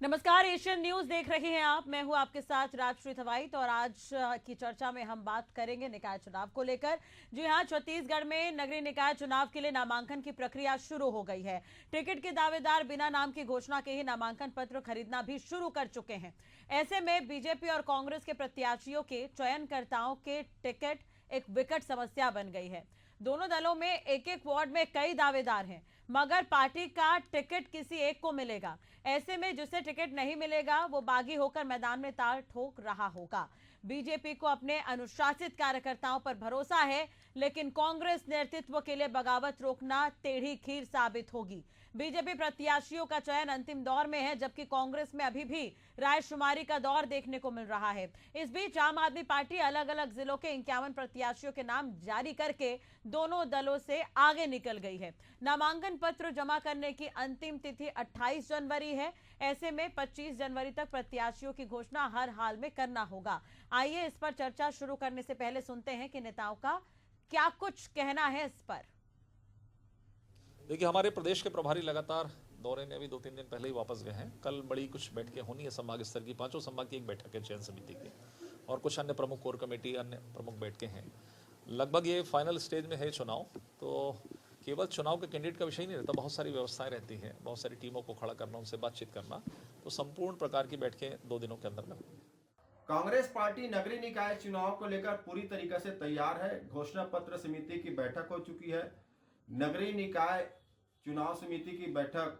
नमस्कार, Asian news देख रहे हैं आप। मैं हूं आपके साथ राजश्री थवाइट और आज की चर्चा में हम बात करेंगे निकाय चुनाव को लेकर। जी हां, छत्तीसगढ़ में नगरीय निकाय चुनाव के लिए नामांकन की प्रक्रिया शुरू हो गई है। टिकट के दावेदार बिना नाम की घोषणा के ही नामांकन पत्र खरीदना भी शुरू कर चुके हैं। ऐसे में बीजेपी और कांग्रेस के प्रत्याशियों के चयनकर्ताओं के टिकट एक विकट समस्या बन गई है। दोनों दलों में एक एक वार्ड में कई दावेदार हैं, मगर पार्टी का टिकट किसी एक को मिलेगा। ऐसे में जिसे टिकट नहीं मिलेगा वो बागी होकर मैदान में ताल ठोक रहा होगा। बीजेपी को अपने अनुशासित कार्यकर्ताओं पर भरोसा है, लेकिन कांग्रेस नेतृत्व के लिए बगावत रोकना टेढ़ी खीर साबित होगी। बीजेपी प्रत्याशियों का चयन अंतिम दौर में है, जबकि कांग्रेस में अभी भी रायशुमारी का दौर देखने को मिल रहा है। इस बीच आम आदमी पार्टी अलग अलग जिलों के 51 प्रत्याशियों के नाम जारी करके दोनों दलों से आगे निकल गई है। नामांकन पत्र जमा करने की अंतिम तिथि 28 जनवरी है। ऐसे में 25 जनवरी तक प्रत्याशियों की घोषणा हर हाल में करना होगा। आइए इस पर चर्चा शुरू करने से पहले सुनते हैं कि नेताओं का क्या कुछ कहना है इस पर। देखिए, हमारे प्रदेश के प्रभारी लगातार दौरे में अभी 2-3 दिन पहले ही वापस गए हैं। कल बड़ी कुछ बैठकें होनी है संभाग स्तर की, 5 संभाग की एक बैठक है चयन समिति की, और कुछ अन्य प्रमुख कोर कमेटी अन्य प्रमुख बैठकें हैं। लगभग ये फाइनल स्टेज में है चुनाव। तो केवल चुनाव के कैंडिडेट का विषय नहीं रहता, बहुत सारी व्यवस्थाएं रहती हैं, बहुत सारी टीमों को खड़ा करना, उनसे बातचीत करना। तो संपूर्ण प्रकार की बैठकें 2 दिनों के अंदर में। कांग्रेस पार्टी नगरीय निकाय चुनाव को लेकर पूरी तरीके से तैयार है। घोषणा पत्र समिति की बैठक हो चुकी है। नगरीय निकाय चुनाव समिति की बैठक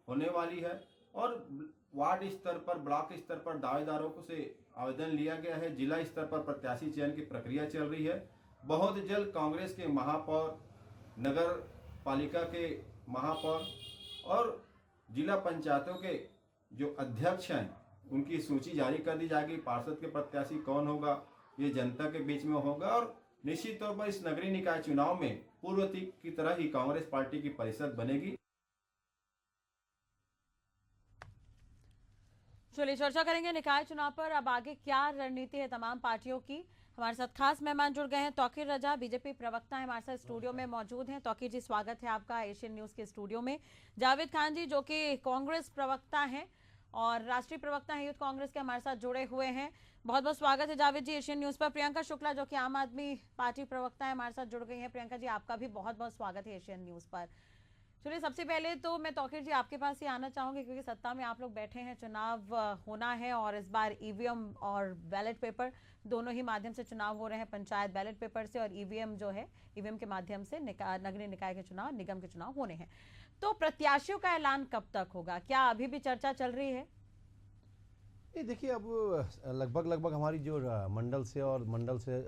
होने वाली है और वार्ड स्तर पर, ब्लॉक स्तर पर दावेदारों को से आवेदन लिया गया है। जिला स्तर पर प्रत्याशी चयन की प्रक्रिया चल रही है। बहुत जल्द कांग्रेस के महापौर, नगर पालिका के महापौर और जिला पंचायतों के जो अध्यक्ष हैं उनकी सूची जारी कर दी जाएगी। पार्षद के प्रत्याशी कौन होगा ये जनता के बीच में होगा और निश्चित तौर पर इस नगरीय निकाय चुनाव में पूर्व की तरह ही कांग्रेस पार्टी की परिषद बनेगी। चलिए चर्चा करेंगे निकाय चुनाव पर। अब आगे क्या रणनीति है तमाम पार्टियों की। हमारे साथ खास मेहमान जुड़ गए हैं। तौकीर रजा बीजेपी प्रवक्ता है, हमारे साथ स्टूडियो में मौजूद हैं। तौकीर जी, स्वागत है आपका एशियन न्यूज के स्टूडियो में। जावेद खान जी, जो कि कांग्रेस प्रवक्ता हैं और राष्ट्रीय प्रवक्ता हैं यूथ कांग्रेस के, हमारे साथ जुड़े हुए हैं। बहुत बहुत स्वागत है जावेद जी एशियन न्यूज पर। प्रियंका शुक्ला, जो कि आम आदमी पार्टी प्रवक्ता है, हमारे साथ जुड़ गई हैं। प्रियंका जी, आपका भी बहुत बहुत स्वागत है एशियन न्यूज पर। चलिए, सबसे पहले तो मैं तौकीर जी आपके पास ही आना चाहूंगी, क्योंकि सत्ता में आप लोग बैठे हैं, चुनाव होना है और इस बार ईवीएम और बैलेट पेपर दोनों ही माध्यम से चुनाव हो रहे हैं। पंचायत बैलेट पेपर से और ईवीएम जो है, ईवीएम के माध्यम से नगरीय निकाय के चुनाव, निगम के चुनाव होने हैं। तो प्रत्याशियों का ऐलान कब तक होगा? क्या अभी भी चर्चा चल रही है? देखिए, अब लगभग हमारी जो मंडल से और मंडल से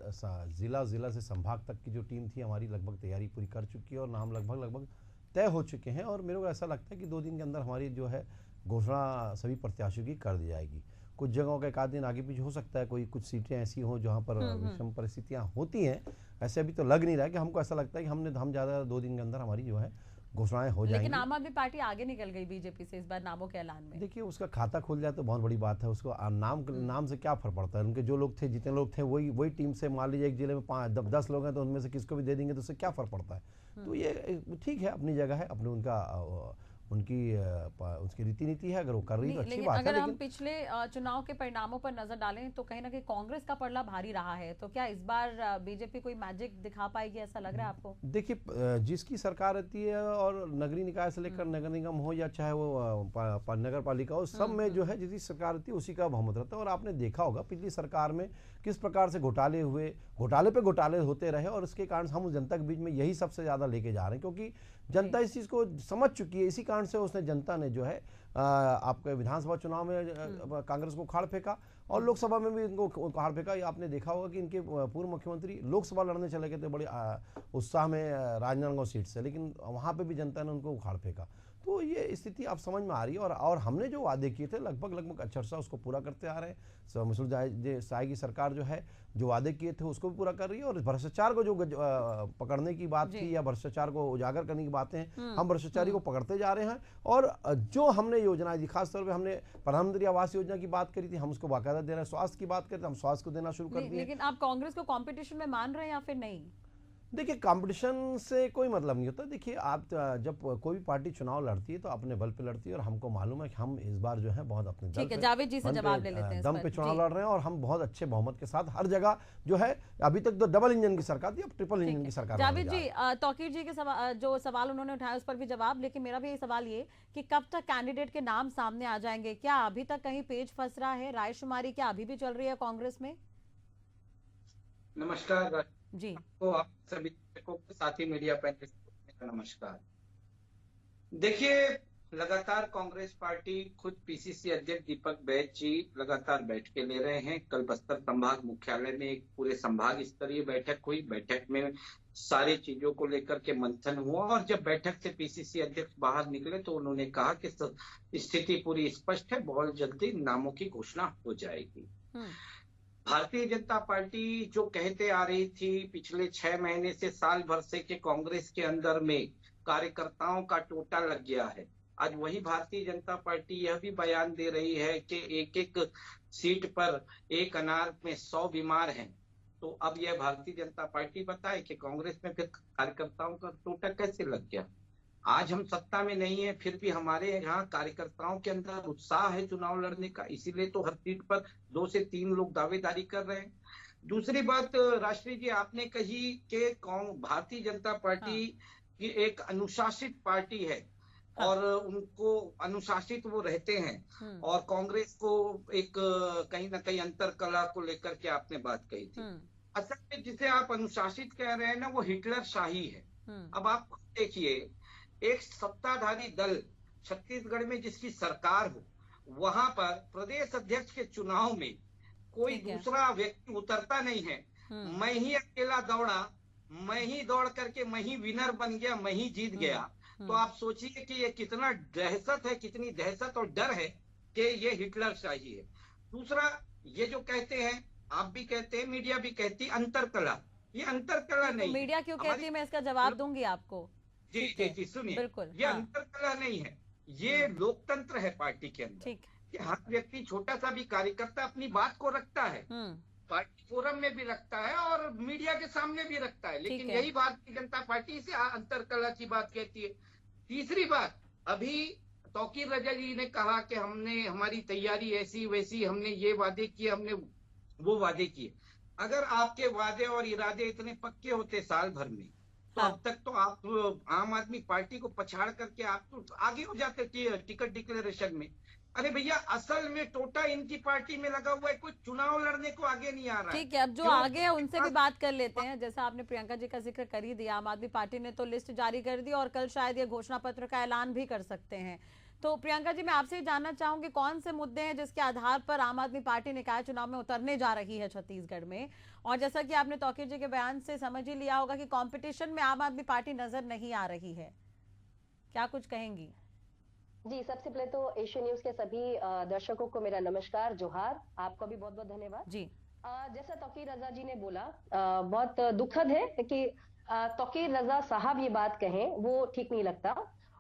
जिला से संभाग तक की जो टीम थी हमारी, लगभग तैयारी पूरी कर चुकी है और नाम लगभग तय हो चुके हैं। और मेरे को ऐसा लगता है कि 2 दिन के अंदर हमारी जो है घोषणा सभी प्रत्याशियों की कर दी जाएगी। कुछ जगहों का एक आध दिन आगे पीछे हो सकता है, कोई कुछ सीटें ऐसी हों जहाँ पर विषम परिस्थितियाँ होती हैं। ऐसे अभी तो लग नहीं रहा है कि हमको ऐसा लगता है कि हम ज़्यादा 2 दिन के अंदर हमारी जो है घोषणाएं हो जाएंगी। लेकिन आम आदमी पार्टी आगे निकल गई बीजेपी से इस बार नामों के ऐलान में। देखिए, उसका खाता खुल जाए तो बहुत बड़ी बात है। उसको नाम से क्या फर्क पड़ता है? उनके जो लोग थे, जितने लोग थे, वही टीम से, मान लीजिए एक जिले में 5-10 लोग हैं तो उनमें से किसको भी दे देंगे तो उससे क्या फर्क पड़ता है? तो ये ठीक है, अपनी जगह है, अपने उसकी रीति नीति है। अगर वो कर रही है तो अच्छी बात है। अगर हम पिछले चुनाव के परिणामों पर नजर डालें तो कहीं ना कहीं कांग्रेस का पलड़ा भारी रहा है। तो क्या इस बार बीजेपी कोई मैजिक दिखा पाएगी, ऐसा लग रहा है आपको? देखिए, जिसकी सरकार रहती है और नगरीय निकाय से लेकर नगर निगम हो या चाहे वो नगर पालिका हो, सब में जो है जिसकी सरकार रहती है उसी का बहुमत रहता है। और आपने देखा होगा पिछली सरकार में किस प्रकार से घोटाले पे घोटाले होते रहे और इसके कारण हम जनता के बीच में यही सबसे ज्यादा लेके जा रहे हैं, क्योंकि जनता इस चीज को समझ चुकी है। इसी कारण से उसने, जनता ने जो है आपके विधानसभा चुनाव में कांग्रेस को उखाड़ फेंका और लोकसभा में भी इनको उखाड़ फेंका। ये आपने देखा होगा कि इनके पूर्व मुख्यमंत्री लोकसभा लड़ने चले गए थे बड़े उत्साह में राजनांदगांव सीट से, लेकिन वहां पे भी जनता ने उनको उखाड़ फेंका। तो ये स्थिति आप समझ में आ रही है। और हमने जो वादे किए थे लगभग अच्छा उसको पूरा करते आ रहे हैं। मसूद शाह की सरकार जो है जो वादे किए थे उसको भी पूरा कर रही है। और भ्रष्टाचार को जो पकड़ने की बात थी या भ्रष्टाचार को उजागर करने की बातें हैं, हम भ्रष्टाचारी को पकड़ते जा रहे हैं। और जो हमने योजनाएं दी, खासतौर पर हमने प्रधानमंत्री आवास योजना की बात करी थी, हम उसको बाकायदा दे रहे हैं। स्वास्थ्य की बात करी तो हम स्वास्थ्य को देना शुरू कर दिए। लेकिन आप कांग्रेस को कंपटीशन में मान रहे हैं या फिर नहीं? देखिए, कंपटीशन से कोई मतलब नहीं होता। देखिए, आप जब कोई भी पार्टी चुनाव लड़ती है तो अपने बल पे लड़ती है, और हमको मालूम है कि हम इस बार जो है बहुत अपने दल ठीक है, पे, जावेद जी से मन जवाब पे, ले लेते हैं इस दम पर। पे चुनाव जी, लड़ रहे हैं, और हम बहुत अच्छे बहुमत के साथ हर जगह जो है, अभी तक तो डबल इंजन की सरकार थी, अब ट्रिपल ठीक इंजन है। की सरकार बनने जावेद जा जी, रही है। तौकीर जी के जो सवाल उन्होंने उठाया उस पर भी जवाब, लेकिन मेरा भी यही सवाल ये कि कब तक कैंडिडेट के नाम सामने आ जाएंगे? क्या अभी तक कहीं पेज फंस रहा है? रायशुमारी क्या अभी भी चल रही है कांग्रेस में? नमस्कार जी, आपको, आप सभी दर्शकों के साथी मीडिया पैनलिस्ट को मेरा नमस्कार। देखिए, लगातार कांग्रेस पार्टी, खुद पीसीसी अध्यक्ष दीपक बैज जी लगातार बैठकें ले रहे हैं। कल बस्तर संभाग मुख्यालय में एक पूरे संभाग स्तरीय बैठक हुई। बैठक में सारी चीजों को लेकर के मंथन हुआ, और जब बैठक से पीसीसी अध्यक्ष बाहर निकले तो उन्होंने कहा कि स्थिति पूरी स्पष्ट है, बहुत जल्दी नामों की घोषणा हो जाएगी। भारतीय जनता पार्टी जो कहते आ रही थी पिछले 6 महीने से, साल भर से, कि कांग्रेस के अंदर में कार्यकर्ताओं का टोटा लग गया है, आज वही भारतीय जनता पार्टी यह भी बयान दे रही है कि एक एक सीट पर एक अनार में 100 बीमार हैं। तो अब यह भारतीय जनता पार्टी बताए कि कांग्रेस में फिर कार्यकर्ताओं का टोटा कैसे लग गया। आज हम सत्ता में नहीं है, फिर भी हमारे यहाँ कार्यकर्ताओं के अंदर उत्साह है चुनाव लड़ने का, इसीलिए तो हर सीट पर 2 से 3 लोग दावेदारी कर रहे हैं। दूसरी बात राष्ट्रीय जी आपने कही कि भारतीय जनता पार्टी की एक अनुशासित पार्टी है, और उनको अनुशासित वो रहते हैं, और कांग्रेस को एक कहीं ना कहीं अंतर कला को लेकर के आपने बात कही थी। असल में जिसे आप अनुशासित कह रहे हैं ना, वो हिटलर शाही है। अब आप देखिए, एक सत्ताधारी दल छत्तीसगढ़ में जिसकी सरकार हो, वहां पर प्रदेश अध्यक्ष के चुनाव में कोई दूसरा व्यक्ति उतरता नहीं है। मैं ही अकेला दौड़ा, मैं ही दौड़ करके मैं ही विनर बन गया, मैं ही जीत गया। तो आप सोचिए कि ये कितना दहशत है, कितनी दहशत और डर है कि ये हिटलर शाही है। दूसरा, ये जो कहते हैं, आप भी कहते हैं, मीडिया भी कहती है, अंतरकला, ये अंतरकला नहीं। मीडिया क्यों कहती है, मैं इसका जवाब दूंगी आपको। जी जी जी, सुनिए, बिल्कुल, ये अंतरकला नहीं है, ये लोकतंत्र है पार्टी के अंदर। ठीक, कि हर व्यक्ति, छोटा सा भी कार्यकर्ता अपनी बात को रखता है, पार्टी फोरम में भी रखता है और मीडिया के सामने भी रखता है, लेकिन यही भारतीय जनता पार्टी से अंतरकला की बात कहती है। तीसरी बात, अभी तौकीर रजा जी ने कहा कि हमने, हमारी तैयारी ऐसी वैसी, हमने ये वादे किए, हमने वो वादे किए। अगर आपके वादे और इरादे इतने पक्के होते साल भर में, तो अब तक तो आप आम आदमी पार्टी को पछाड़ करके आप तो आगे हो जाते टिकट डिक्लेरेशन में। अरे भैया, असल में टोटा इनकी पार्टी में लगा हुआ है, कोई चुनाव लड़ने को आगे नहीं आ रहा है। ठीक है, अब जो आगे है उनसे भी बात कर लेते हैं। जैसा आपने प्रियंका जी का जिक्र कर ही दिया, आम आदमी पार्टी ने तो लिस्ट जारी कर दी और कल शायद ये घोषणा पत्र का ऐलान भी कर सकते हैं। तो प्रियंका जी, मैं आपसे जानना चाहूंगी, कौन से मुद्दे हैं जिसके आधार पर आम आदमी पार्टी निकाय चुनाव में उतरने जा रही है छत्तीसगढ़ में? और जैसा कि आपने तौकीर जी के बयान से समझ ही लिया होगा कि कंपटीशन में आम आदमी पार्टी नजर नहीं आ रही है, क्या कुछ कहेंगी? जी, सबसे पहले तो एशियन न्यूज के सभी दर्शकों को मेरा नमस्कार, जोहार। आपको भी बहुत बहुत धन्यवाद जी। जैसा तौकीर रजा जी ने बोला, बहुत दुखद है कि तौकीर रजा साहब ये बात कहें, वो ठीक नहीं लगता।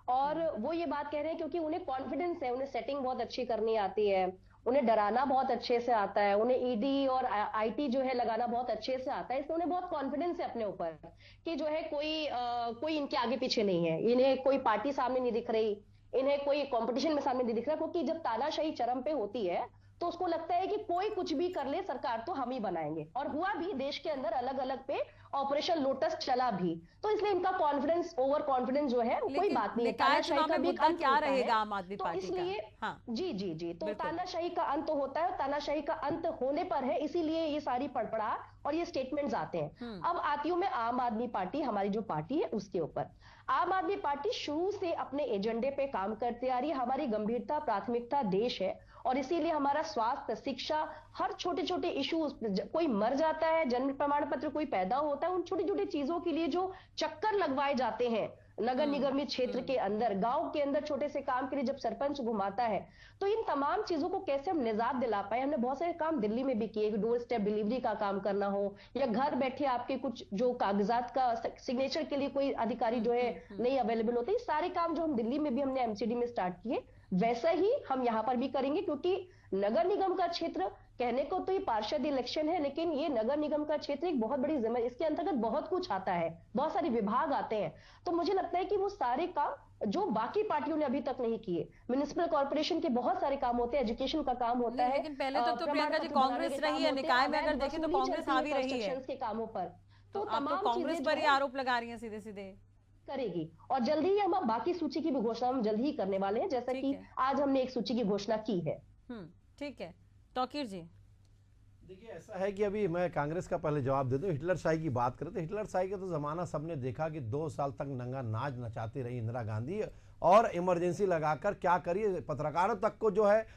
और वो ये बात कह रहे हैं क्योंकि उन्हें कॉन्फिडेंस है, उन्हें सेटिंग बहुत अच्छी करनी आती है, उन्हें डराना बहुत अच्छे से आता है, उन्हें ईडी और आईटी जो है लगाना बहुत अच्छे से आता है। इसलिए उन्हें बहुत कॉन्फिडेंस है अपने ऊपर कि जो है कोई इनके आगे पीछे नहीं है, इन्हें कोई पार्टी सामने नहीं दिख रही, इन्हें कोई कंपटीशन में सामने नहीं दिख रहा। क्योंकि जब तानाशाही चरम पे होती है तो उसको लगता है कि कोई कुछ भी कर ले, सरकार तो हम ही बनाएंगे। और हुआ भी, देश के अंदर अलग अलग पे ऑपरेशन लोटस चला भी। तो इसलिए इनका कॉन्फिडेंस, ओवर कॉन्फिडेंस जो है, कोई बात नहीं है। तानाशाही का भी अंत क्या रहेगा आम आदमी पार्टी का? इसलिए जी जी जी, तो तानाशाही का अंत होता है, तानाशाही का अंत होने पर है, इसीलिए ये सारी पड़पड़ाहट और ये स्टेटमेंट्स आते हैं। अब आती हूं मैं आम आदमी पार्टी, हमारी जो पार्टी है उसके ऊपर। आम आदमी पार्टी शुरू से अपने एजेंडे पे काम करती आ रही है। हमारी गंभीरता, प्राथमिकता देश है, और इसीलिए हमारा स्वास्थ्य, शिक्षा, हर छोटे छोटे इश्यूज, कोई मर जाता है, जन्म प्रमाण पत्र कोई पैदा होता है, उन छोटी छोटी चीजों के लिए जो चक्कर लगवाए जाते हैं नगर निगमित क्षेत्र के अंदर, गांव के अंदर छोटे से काम के लिए जब सरपंच घुमाता है, तो इन तमाम चीजों को कैसे हम निजात दिला पाए। हमने बहुत सारे काम दिल्ली में भी किए, डोर स्टेप डिलीवरी का काम करना हो, या घर बैठे आपके कुछ जो कागजात का सिग्नेचर के लिए कोई अधिकारी जो है नहीं अवेलेबल होते, सारे काम जो हम दिल्ली में भी हमने एमसीडी में स्टार्ट किए, वैसा ही हम यहाँ पर भी करेंगे। क्योंकि नगर निगम का क्षेत्र कहने को तो ये पार्षद इलेक्शन है, लेकिन ये नगर निगम का क्षेत्र एक बहुत बड़ी जिम्मेदारी, इसके अंतर्गत बहुत कुछ आता है, बहुत सारे विभाग आते हैं। तो मुझे लगता है कि वो सारे काम जो बाकी पार्टियों ने अभी तक नहीं किए, म्युनिसिपल कॉर्पोरेशन के बहुत सारे काम होते हैं, एजुकेशन का काम होता है, लेकिन पहले तो प्रियंका जी कांग्रेस रही है निकाय में, अगर देखें तो कांग्रेस हावी रही है के कामों पर। तो आप तो कांग्रेस पर ही आरोप लगा रही हैं सीधे सीधे। करेगी, और जल्दी ही हम बाकी सूची की भी घोषणा हम जल्दी ही करने वाले हैं, जैसा कि आज हमने एक सूची की घोषणा की है। ठीक है तौकीर जी। देखिए ऐसा है कि अभी मैं कांग्रेस का पहले जवाब दे दूं। हिटलर शाही की बात करें तो हिटलर शाही का तो जमाना सबने देखा कि 2 साल तक नंगा नाच नचाती रही इंदिरा गांधी, और इमरजेंसी लगाकर क्या करिए, पत्रकारों तक को जो है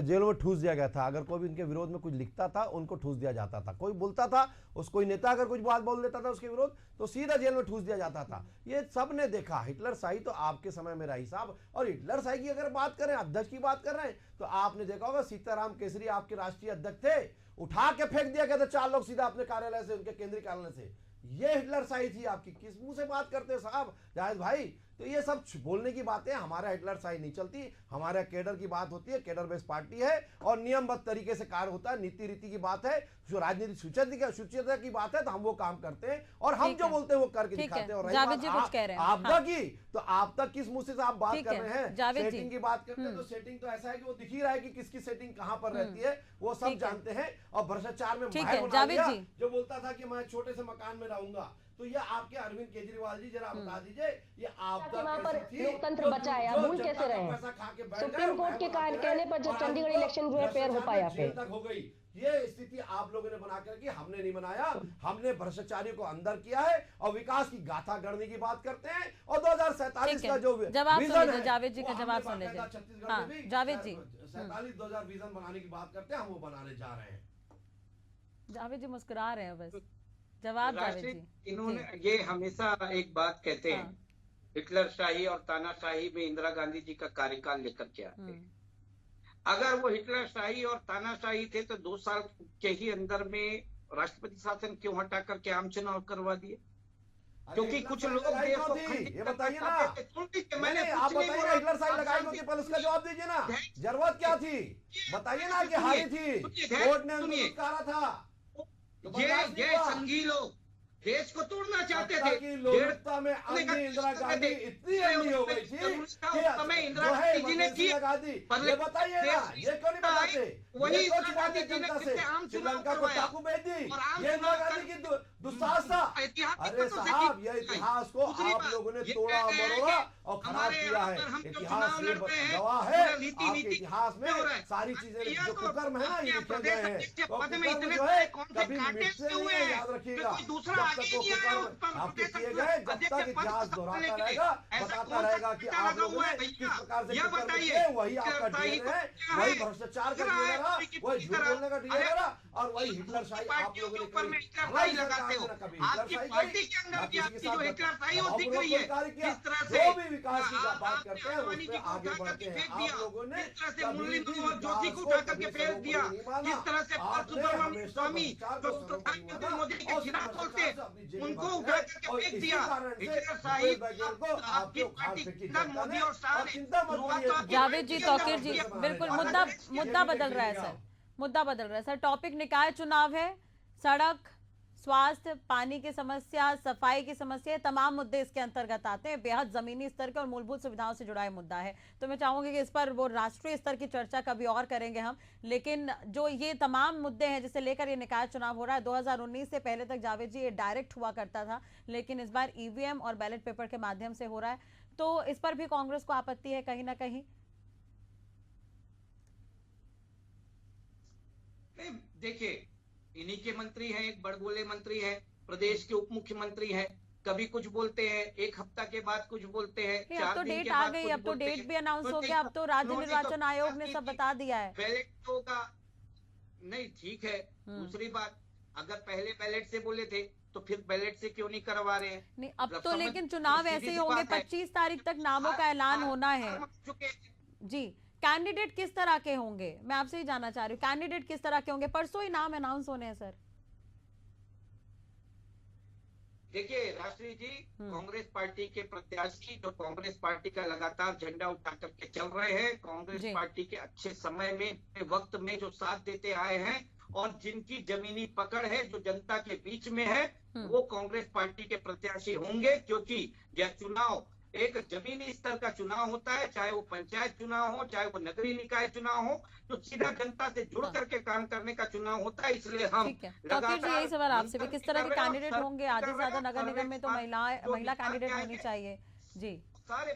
जेलों में ठूस दिया गया था। अगर कोई भी उनके विरोध में कुछ लिखता था उनको ठूस दिया जाता था, कोई बोलता था उस कोई नेता अगर कुछ बात बोल देता था उसके विरोध तो सीधा जेल में ठूस दिया जाता था। ये सब ने देखा। हिटलर शाही तो आपके समय में रही साहब। और हिटलर शाही की अगर बात करें, अध्यक्ष की बात कर रहे हैं, तो आपने देखा होगा सीताराम केसरी आपके राष्ट्रीय अध्यक्ष थे, उठा के फेंक दिया गया था 4 लोग सीधा अपने कार्यालय से, उनके केंद्रीय कार्यालय से। ये हिटलर शाही थी आपकी। किस मुंह से बात करते हो साहब जाहिद भाई? तो ये सब बोलने की बातें, हमारा हिटलर शाही नहीं चलती। हमारा केडर की बात होती है, केडर बेस्ड पार्टी है और नियमबद्ध तरीके से कार्य होता है। नीति रीति की बात है, जो राजनीतिक सुचिता की बात है, तो हम वो काम करते हैं और हम जो बोलते हैं वो करके दिखाते हैं। और जावेद जी कुछ कह रहे हैं आपदा की, तो आपदा किस मुंह से आप बात कर रहे हैं? सेटिंग की बात करते हैं तो सेटिंग तो ऐसा है कि वो दिख ही रहा है कि किसकी सेटिंग कहां पर रहती है, वो सब जानते हैं। और भ्रष्टाचार में माहिर बना दिया। जो बोलता था कि मैं छोटे से मकान में रहूंगा, तो ये आपके अरविंद केजरीवाल जी जरा बता दीजिए, ये आपदा लोकतंत्र बचा है, आप भूल कैसे रहे? सुप्रीम कोर्ट के कहने पर जो चंडीगढ़ इलेक्शन जो है फेयर हो पाया, फिर तक हो गई। ये स्थिति आप लोगों ने बना कर की, हमने नहीं बनाया। हमने भ्रष्टाचारियों को अंदर किया है और विकास की गाथा गढ़ने की बात करते हैं। और 2047 का जो जवाब विजन है, जावेद जी का जवाब सुन लीजिए। छत्तीसगढ़ में भी जावेद जी 47-2000 विजन बनाने की बात करते हैं, हम वो बनाने जा रहे हैं। जावेद जी मुस्कुरा रहे हैं बस। जवाब जावेद जी। इन्होंने ये हमेशा एक बात कहते हैं, हिटलर शाही और तानाशाही में इंदिरा गांधी जी का कार्यकाल लेकर के आते हैं। अगर वो हिटलर शाही और तानाशाही थे तो 2 साल के ही अंदर में राष्ट्रपति शासन क्यों हटा करके आम चुनाव करवा दिए? क्योंकि कुछ लोग देश को ये बताइए ना, मैंने आप बताइए ना हिटलर शाही लगाई क्योंकि पहले उसका जवाब दीजिए ना, जरूरत क्या थी? बताइए ना कि हारी थी, कोर्ट ने उनको लुटकारा था। ये संघी लोग देश को तोड़ना चाहते थे। लोकता में अंधी इंदिरा गांधी इतनी अंधी हो गई थी कि इंदिरा गांधी जी ने की। ये बताइए ना, ये क्यों नहीं बताते? वही ये क्यों छिपाते जनता से? श्रीलंका को टापू भेज दी, ये इंदिरा गांधी की दुस्साहस था। अरे साहब, ये इतिहास को आप लोगों ने तोड़ा मरोड़ा और खराब किया है। इतिहास ये गवाह है, आपके इतिहास में सारी चीजें जो कुकर्म है ना ये लिखे गए हैं। तो कुकर्म जो है कभी मिटते नहीं है, याद रखिएगा। जब तक वो कुकर्म आपके किए गए, जब तक इतिहास दोहराता रहेगा, बताता रहेगा कि आप लोगों ने किस प्रकार से कुकर्म किए। वही आपका डीएनए है, वही भ्रष्टाचार का डीएनए रहा, वही झूठ बोलने का डीएनए रहा, और वही हिटलर शाही आप लोगों ने कभी कभी आपकी पार्टी के अंदर की आपकी जो हिटलरशाही वो दिख रही है। जिस तरह से जो भी विकास की बात करते हैं उस पे आगे बढ़ते हैं। आप लोगों ने जिस तरह से मुरली मनोहर जोशी को उठा करके फेंक दिया, जिस तरह से सुब्रमण्यम स्वामी जो प्रधानमंत्री मोदी के खिलाफ बोलते उनको उठा करके फेंक दिया। हिटलरशाही आपकी पार्टी के अंदर मोदी और शाह ने। जावेद जी, तौकीर जी, बिल्कुल मुद्दा बदल रहा है सर, मुद्दा बदल रहा है सर। टॉपिक निकाय चुनाव है, सड़क, स्वास्थ्य, पानी की समस्या, सफाई की समस्या, तमाम मुद्दे इसके अंतर्गत आते हैं। बेहद जमीनी स्तर के और मूलभूत सुविधाओं से जुड़ा मुद्दा है। तो मैं चाहूंगी कि इस पर वो राष्ट्रीय स्तर की चर्चा कभी और करेंगे हम। लेकिन जो ये तमाम मुद्दे हैं जिसे लेकर ये निकाय चुनाव हो रहा है, 2019 से पहले तक जावेद जी ये डायरेक्ट हुआ करता था, लेकिन इस बार ईवीएम और बैलेट पेपर के माध्यम से हो रहा है। तो इस पर भी कांग्रेस को आपत्ति है कहीं ना कहीं? देखिए, इन्हीं के मंत्री हैं, एक बड़बोले मंत्री हैं, प्रदेश के उप मुख्यमंत्री हैं, कभी कुछ बोलते हैं, एक हफ्ता के बाद कुछ बोलते हैं, 4 तो दिन डेट के आ बाद गई, कुछ अब तो बोलते डेट हैं। भी अनाउंस हो गया, अब तो राज्य निर्वाचन आयोग ने सब बता दिया है। बैलेट होगा नहीं, ठीक है। दूसरी बात, अगर पहले बैलेट से बोले थे तो फिर बैलेट से क्यों नहीं करवा रहे हैं? नहीं, अब तो लेकिन चुनाव ऐसे ही होंगे, 25 तारीख तक नामों का ऐलान होना है जी। कैंडिडेट किस तरह के होंगे, मैं आपसे ही जानना चाह रही हूँ, कैंडिडेट किस तरह के होंगे? परसों ही नाम अनाउंस होने हैं सर। देखिए राष्ट्रीय जी, कांग्रेस पार्टी के प्रत्याशी जो कांग्रेस पार्टी का लगातार झंडा उठा करके चल रहे हैं, कांग्रेस पार्टी के अच्छे समय में वक्त में जो साथ देते आए हैं और जिनकी जमीनी पकड़ है, जो जनता के बीच में है, वो कांग्रेस पार्टी के प्रत्याशी होंगे। क्योंकि यह चुनाव एक जमीनी स्तर का चुनाव होता है, चाहे वो पंचायत चुनाव हो, चाहे वो नगरीय निकाय चुनाव हो, जो सीधा जनता से जुड़ करके काम करने का चुनाव होता है। इसलिए हम लगातार यही सवाल आपसे भी, किस तरह के कैंडिडेट होंगे? आधे से ज्यादा नगर निगम में तो महिला कैंडिडेट होनी चाहिए जी। सारे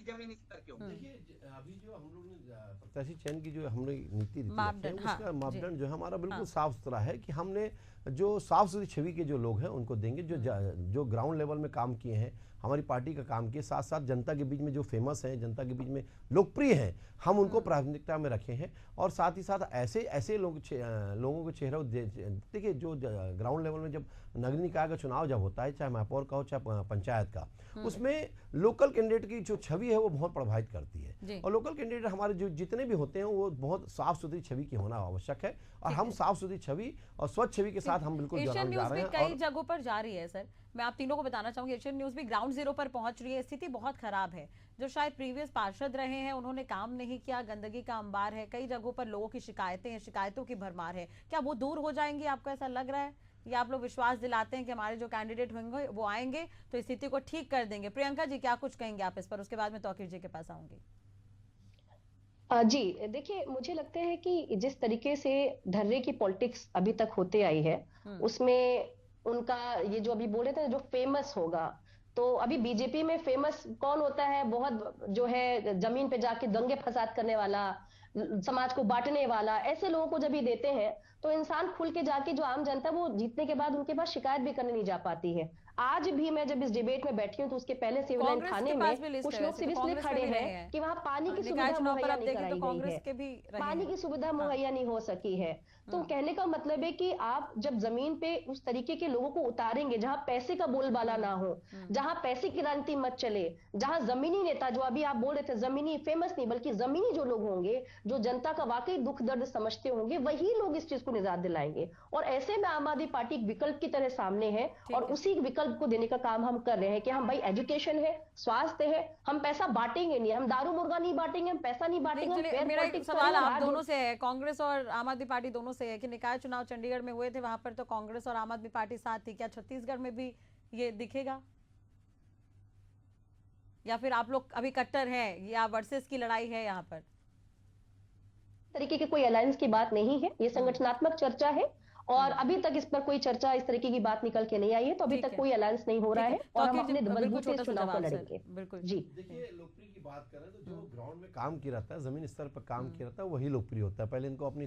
जमीनी स्तर के होंगे। देखिए अभी जो हम लोग ने प्रत्याशी चयन की जो हमने नीति उसका मापदंड जो है हमारा बिल्कुल साफ सुथरा है कि हमने जो साफ सुथरी छवि के जो लोग हैं उनको देंगे, जो ग्राउंड लेवल में काम किए हैं, हमारी पार्टी का काम किए, साथ साथ जनता के बीच में जो फेमस हैं, जनता के बीच में लोकप्रिय हैं, हम उनको प्राथमिकता में रखे हैं। और साथ ही साथ ऐसे लोगों के चेहरे देखिए, जो ग्राउंड लेवल में जब नगरीय निकाय का चुनाव जब होता है, चाहे महापौर का हो चाहे पंचायत का, उसमें लोकल कैंडिडेट की जो छवि है वो बहुत प्रभावित करती है। और लोकल कैंडिडेट हमारे जो जितने भी होते हैं वो बहुत साफ सुथरी छवि की होना आवश्यक है। और हम साफ सुथरी छवि और स्वच्छ छवि के साथ हम बिल्कुल एशियन न्यूज भी कई जगहों पर जा रही है सर। मैं आप तीनों को बताना चाहूंगी, एशियन न्यूज भी ग्राउंड जीरो पर पहुंच रही है। स्थिति बहुत खराब है। जो शायद प्रीवियस पार्षद रहे हैं उन्होंने काम नहीं किया, गंदगी का अंबार है, कई जगहों पर लोगों की शिकायतें हैं, शिकायतों की भरमार है। क्या वो दूर हो जाएंगी? आपको ऐसा लग रहा है या आप लोग विश्वास दिलाते हैं कि हमारे जो कैंडिडेट होंगे वो आएंगे तो स्थिति को ठीक कर देंगे? प्रियंका जी क्या कुछ कहेंगे आप इस पर? उसके बाद में तौकीर जी के पास आऊंगी। जी देखिए, मुझे लगता है कि जिस तरीके से धर्रे की पॉलिटिक्स अभी तक होते आई है, उसमें उनका ये जो अभी बोले थे जो फेमस होगा, तो अभी बीजेपी में फेमस कौन होता है? बहुत जो है जमीन पे जाके दंगे फसाद करने वाला, समाज को बांटने वाला, ऐसे लोगों को जब भी देते हैं तो इंसान खुल के जाके, जो आम जनता वो जीतने के बाद उनके पास शिकायत भी करने नहीं जा पाती है। आज भी मैं जब इस डिबेट में बैठी हूँ तो उसके पहले सिविल लाइन थाने में कुछ लोग सिर्फ इसलिए खड़े हैं कि वहाँ पानी की सुविधा मुहैया नहीं कराई गई है, पानी की सुविधा मुहैया नहीं हो सकी है। तो कहने का मतलब है कि आप जब जमीन पे उस तरीके के लोगों को उतारेंगे जहां पैसे का बोलबाला ना हो, जहां पैसे की राजनीति मत चले, जहां जमीनी नेता, जो अभी आप बोल रहे थे जमीनी फेमस नहीं बल्कि जमीनी जो लोग होंगे, जो जनता का वाकई दुख दर्द समझते होंगे, वही लोग इस चीज को निजात दिलाएंगे। और ऐसे में आम आदमी पार्टी एक विकल्प की तरह सामने है और उसी विकल्प को देने का काम हम कर रहे हैं कि हम भाई एजुकेशन है, स्वास्थ्य है, हम पैसा बांटेंगे नहीं, हम दारू मुर्गा नहीं बांटेंगे, हम पैसा नहीं बांटेंगे। मेरा एक सवाल आप दोनों से है, कांग्रेस और आम आदमी पार्टी दोनों से है कि निकाय चुनाव चंडीगढ़ में हुए थे, वहां पर तो कांग्रेस और आम आदमी पार्टी साथ थी, क्या छत्तीसगढ़ में भी ये दिखेगा या फिर आप लोग अभी कट्टर हैं या वर्सेस की लड़ाई है? यहाँ पर तरीके की कोई अलायंस की बात नहीं है, ये संगठनात्मक चर्चा है और अभी तक इस पर कोई चर्चा इस तरीके की बात निकल के नहीं आई है, तो अभी तक कोई अलायंस नहीं हो रहा है और हम अपने बलबूते इस चुनाव को लड़ेंगे। बिल्कुल जी। देखिए, लोकप्रिय की बात करें तो जो ग्राउंड में काम किया रहता है, जमीन स्तर पर काम किया रहता है, वही लोकप्रिय होता है। पहले इनको अपनी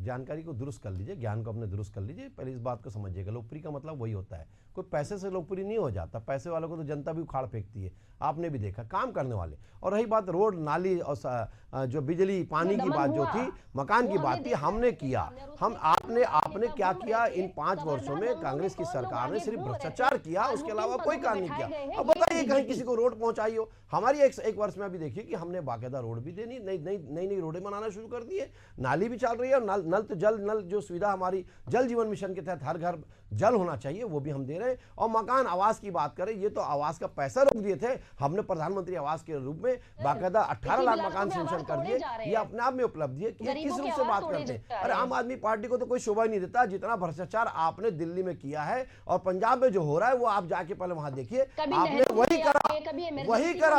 जानकारी को दुरुस्त कर लीजिए, ज्ञान को अपने दुरुस्त कर लीजिए, पहले इस बात को समझिएगा। लोकप्रिय का मतलब वही होता है, कोई पैसे से लोकप्रिय नहीं हो जाता। पैसे वालों को तो जनता भी उखाड़ फेंकती है, आपने भी देखा, काम करने वाले। और रही बात रोड नाली और जो बिजली पानी की बात जो थी, मकान की बात थी, हमने किया। हम आपने क्या किया इन 5 वर्षों में? कांग्रेस की सरकार ने सिर्फ भ्रष्टाचार किया, उसके अलावा कोई काम नहीं किया। अब बताइए कहीं किसी को रोड पहुंचाई हो? हमारी एक वर्ष में अभी देखिए कि हमने बाकायदा रोड भी देनी, नई रोडें बनाना शुरू कर दी है, नाली भी चल रही है, और नल जो सुविधा हमारी जल जीवन मिशन के तहत हर घर जल होना चाहिए वो भी हम दे रहे हैं। और मकान आवास की बात करें, ये तो आवास का पैसा रोक दिए थे हमने, प्रधानमंत्री आवास के रूप में बाकायदा 18 लाख मकान सेंक्शन कर दिए। ये अपने आप में उपलब्धि है कि किस रूप से बात करते हैं। अरे आम आदमी पार्टी को तो कोई शोभा नहीं देता जितना भ्रष्टाचार आपने दिल्ली में किया है और पंजाब में जो हो रहा है वो आप जाके पहले वहां देखिए, आपने वही करा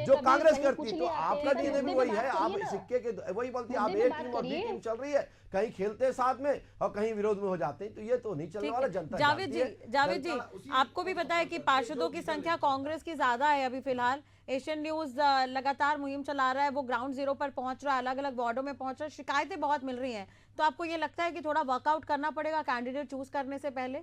जो कांग्रेस करती। तो आपका डीएनए भी वही है, आप सिक्के के वही बोलती है, आप एक टीम और बी टीम चल रही है, कहीं खेलते हैं साथ में और कहीं विरोध में हो जाते हैं। तो ये तो नहीं चलने वाला। जनता जावेद जी आपको भी पता है कि पार्षदों की संख्या कांग्रेस की ज्यादा है अभी फिलहाल। एशियन न्यूज लगातार मुहिम चला रहा है, वो ग्राउंड जीरो पर पहुंच रहा है, अलग अलग वार्डों में पहुंच रहा है, शिकायतें बहुत मिल रही हैं। तो आपको ये लगता है कि थोड़ा वर्कआउट करना पड़ेगा कैंडिडेट चूज करने से पहले?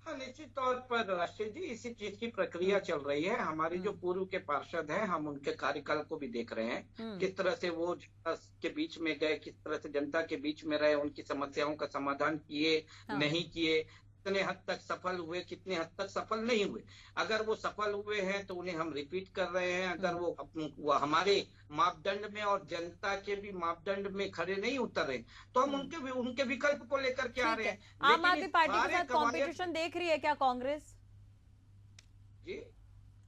हाँ, निश्चित तौर पर राष्ट्रीय जी इसी चीज की प्रक्रिया चल रही है। हमारी जो पूर्व के पार्षद हैं, हम उनके कार्यकाल को भी देख रहे हैं, किस तरह से वो जनता के बीच में गए, किस तरह से जनता के बीच में रहे, उनकी समस्याओं का समाधान किए नहीं किए, कितने हद तक सफल हुए, कितने हद तक सफल नहीं हुए। अगर वो सफल हुए हैं तो उन्हें हम रिपीट कर रहे हैं। अगर वो हमारे मापदंड में और जनता के भी मापदंड में खड़े नहीं उतर रहे तो हम उनके विकल्प को लेकर के आ रहे हैं। आम आदमी पार्टी के साथ कंपटीशन देख रही है क्या कांग्रेस? जी,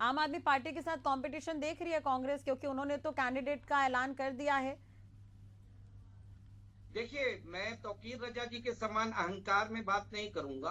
आम आदमी पार्टी के साथ कंपटीशन देख रही है कांग्रेस, क्योंकि उन्होंने तो कैंडिडेट का ऐलान कर दिया है। देखिए, मैं तौकीर रजा जी के समान अहंकार में बात नहीं करूंगा।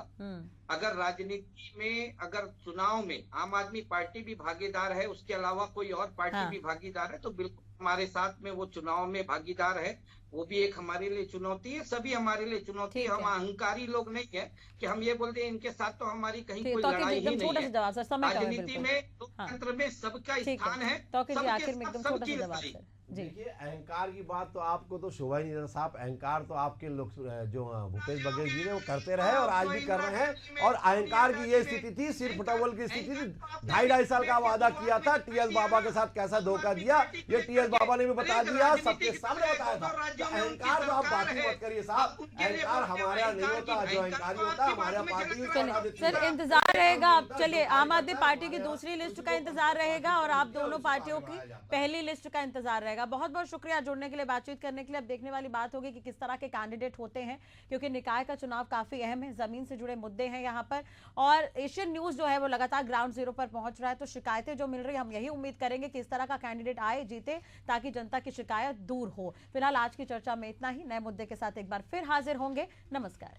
अगर राजनीति में, अगर चुनाव में आम आदमी पार्टी भी भागीदार है, उसके अलावा कोई और पार्टी भी भागीदार है, तो बिल्कुल हमारे साथ में वो चुनाव में भागीदार है। वो भी एक हमारे लिए चुनौती है, सभी हमारे लिए चुनौती है। हम अहंकारी लोग नहीं है कि हम ये बोलते हैं इनके साथ तो हमारी कहीं कोई लड़ाई ही नहीं है। राजनीति में, लोकतंत्र में सबका स्थान है, सबकी लड़ाई। देखिए, अहंकार की बात तो आपको तो शोभा ही नहीं देता साहब। अहंकार तो आपके लोग जो भूपेश बघेल जी ने वो करते रहे और आज भी कर रहे हैं। और अहंकार की ये स्थिति थी, सिर फुटबॉल की स्थिति थी। 2.5 साल का वादा किया था, टीएस बाबा के साथ कैसा धोखा दिया ये टीएस बाबा ने भी बता दिया, सबके सामने बताया था। अहंकार तो आप बात ही मत करिए साहब, अहंकार हमारे यहाँ नहीं होता, जो अहंकारी होता है हमारे पार्टी। सर, इंतजार रहेगा। अब चलिए, आम आदमी पार्टी की दूसरी लिस्ट का इंतजार रहेगा और आप दोनों पार्टियों की पहली लिस्ट का इंतजार रहेगा। बहुत बहुत शुक्रिया जुड़ने के लिए, बातचीत करने के लिए। अब देखने वाली बात होगी कि किस तरह के कैंडिडेट होते हैं, क्योंकि निकाय का चुनाव काफी अहम है, जमीन से जुड़े मुद्दे हैं यहाँ पर। और एशियन न्यूज जो है वो लगातार ग्राउंड जीरो पर पहुंच रहा है, तो शिकायतें जो मिल रही है, हम यही उम्मीद करेंगे कि इस तरह का कैंडिडेट आए, जीते, ताकि जनता की शिकायत दूर हो। फिलहाल आज की चर्चा में इतना ही। नए मुद्दे के साथ एक बार फिर हाजिर होंगे। नमस्कार।